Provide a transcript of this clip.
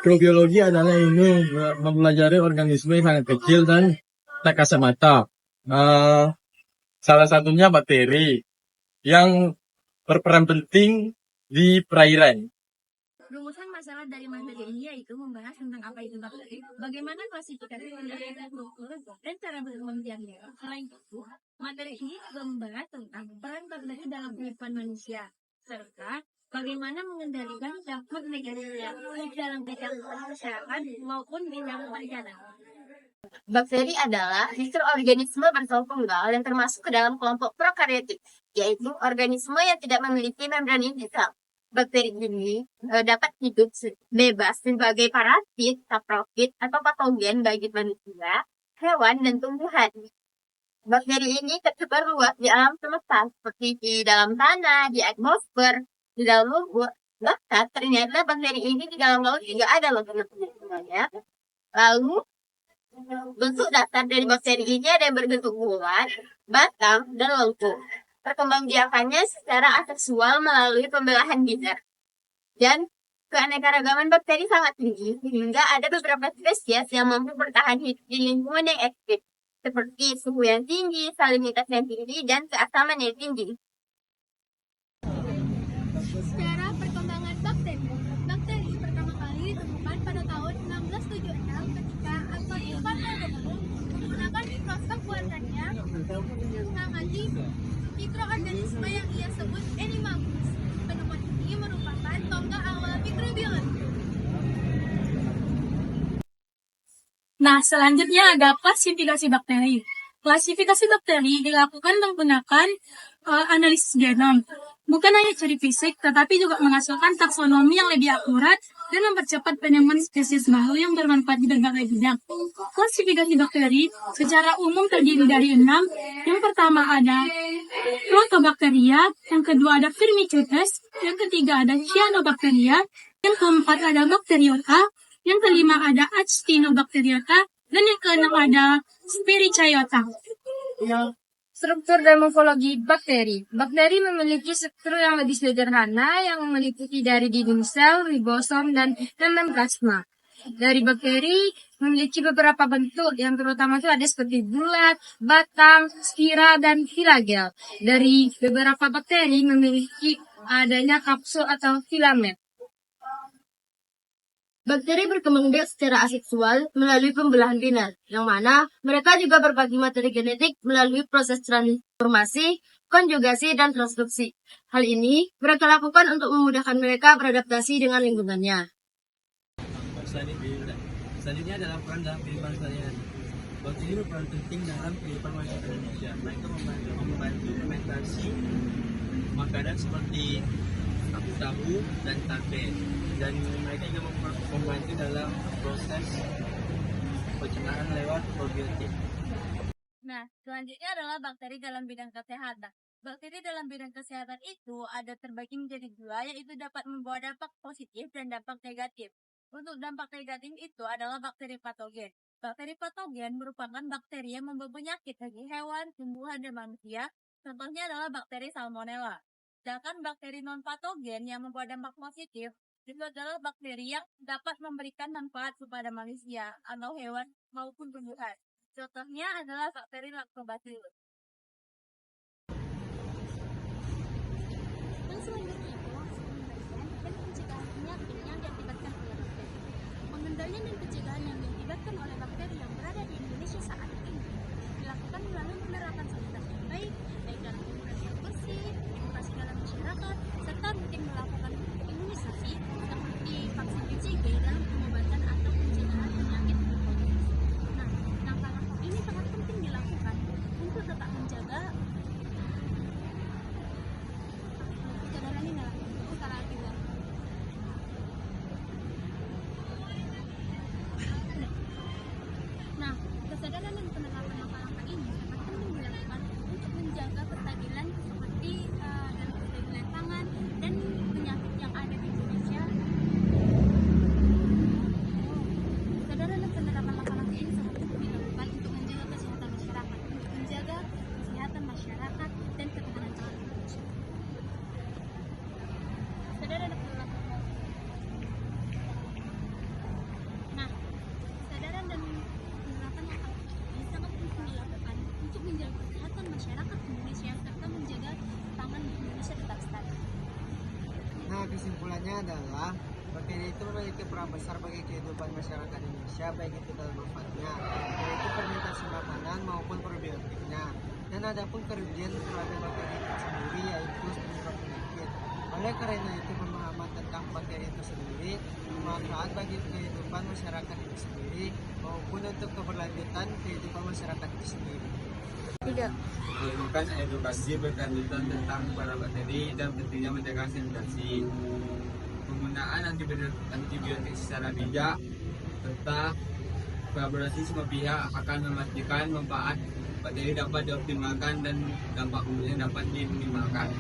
Mikrobiologi adalah ilmu mempelajari organisme yang sangat kecil dan tak kasat mata. Salah satunya bakteri yang berperan penting di perairan. Rumusan masalah dari materi ini yaitu membahas tentang apa itu bakteri, bagaimana klasifikasi penelitian struktur, dan cara berkembangnya. Selain itu, materi ini juga membahas tentang peran bakteri dalam kehidupan manusia, serta bagaimana mengendalikan dampak negatifnya dalam bidang kesehatan maupun bidang perikanan. Bakteri adalah mikroorganisme bersel-tunggal yang termasuk ke dalam kelompok prokaryotik, yaitu organisme yang tidak memiliki membran inti sel. Bakteri ini dapat hidup bebas sebagai parasit, saprofit, atau patogen bagi manusia, hewan, dan tumbuhan. Bakteri ini tersebar luas di alam semesta, seperti di dalam tanah, di atmosfer, di dalam lumpur. Bahkan ternyata bakteri ini di dalam laut juga ada loh teman-teman. Lalu bentuk dasar dari bakteri ini ada yang berbentuk bulat, batang, dan lengkung. Perkembangbiakannya secara aseksual melalui pembelahan gender. Dan keanekaragaman bakteri sangat tinggi, sehingga ada beberapa spesies yang mampu bertahan hidup di lingkungan yang ekstrim, seperti suhu yang tinggi, salinitas yang tinggi, dan keasaman yang tinggi. Secara perkembangan bakteri, bakteri pertama kali ditemukan pada tahun 1676 ketika Anthony van Leeuwenhoek menggunakan mikroskop buatannya mengamati mikroorganisme yang ia sebut Animagus. Penemuan ini merupakan tonggak awal mikrobiologi. Nah, selanjutnya ada klasifikasi bakteri. Klasifikasi bakteri dilakukan menggunakan analisis genom. Bukan hanya ciri fisik, tetapi juga menghasilkan taksonomi yang lebih akurat dan mempercepat penemuan spesies baru yang bermanfaat di berbagai bidang. Klasifikasi bakteri secara umum terdiri dari 6. Yang pertama ada Proteobacteria, yang kedua ada Firmicutes, yang ketiga ada Cyanobacteria, yang keempat ada Bacteriota, yang kelima ada Actinobacteriota, dan yang keenam ada Spirichaiota. Struktur dan morfologi bakteri. Bakteri memiliki struktur yang lebih sederhana yang meliputi dari dinding sel, ribosom, dan endoplasma. Dari bakteri memiliki beberapa bentuk yang terutama itu ada seperti bulat, batang, spiral, dan filagel. Dari beberapa bakteri memiliki adanya kapsul atau filamen. Bakteri berkembang biak secara aseksual melalui pembelahan binar, yang mana mereka juga berbagi materi genetik melalui proses transformasi, konjugasi, dan transduksi. Hal ini mereka lakukan untuk memudahkan mereka beradaptasi dengan lingkungannya. Selanjutnya adalah peran dalam kehidupan sehari-hari. Bakteri berperan penting dalam kehidupan masyarakat Indonesia. Mereka membantu fermentasi makanan seperti tahu dan tape, dan mereka juga membantu dalam proses pencernaan lewat probiotik. Nah, selanjutnya adalah bakteri dalam bidang kesehatan. Bakteri dalam bidang kesehatan itu ada terbagi menjadi dua, yaitu dapat membawa dampak positif dan dampak negatif. Untuk dampak negatif itu adalah bakteri patogen. Bakteri patogen merupakan bakteri yang membawa penyakit bagi hewan, tumbuhan, dan manusia. Contohnya adalah bakteri Salmonella. Sedangkan bakteri non-patogen yang membawa dampak positif itu adalah bakteri yang dapat memberikan manfaat kepada manusia atau hewan maupun tumbuhan. Contohnya adalah bakteri Lactobacillus. Dan selanjutnya itu pengendalian dan pencegahan penyakit yang diakibatkan oleh bakteri. Pengendalian dan pencegahan yang diakibatkan oleh bakteri yang berada di Indonesia saat ini dilakukan melalui penerapan sanitasi yang baik dalam edukasi yang bersih, edukasi dalam masyarakat, serta rutin melakukan imunisasi seperti vaksin BCG dalam pengobatan atau pencegahan penyakit hepatitis. Nah, langkah-langkah ini sangat penting dilakukan untuk tetap menjaga kesadaran ini dalam usaha kita. Nah, kesadaran dan penerapan langkah-langkah ini sangat penting dilakukan untuk menjaga kestabilan seperti dalam kestabilan pangan dan penyakit yang ada di Indonesia. kesimpulannya adalah bakteri itu memiliki peran besar bagi kehidupan masyarakat Indonesia, baik itu dalam manfaatnya, yaitu fermentasi makanan maupun probiotiknya. Dan ada pun kerugian terhadap bakteri itu sendiri, yaitu penyebab penyakit. Oleh karena itu, pemahaman tentang bakteri itu sendiri bermanfaat bagi kehidupan masyarakat itu sendiri maupun untuk keberlanjutan kehidupan masyarakat itu sendiri. Melakukan edukasi berkelanjutan tentang para bakteri dan pentingnya menjaga sanitasi, penggunaan antibiotik secara bijak, serta kolaborasi semua pihak akan memastikan manfaat bakteri dapat dioptimalkan dan dampak buruknya dapat diminimalkan.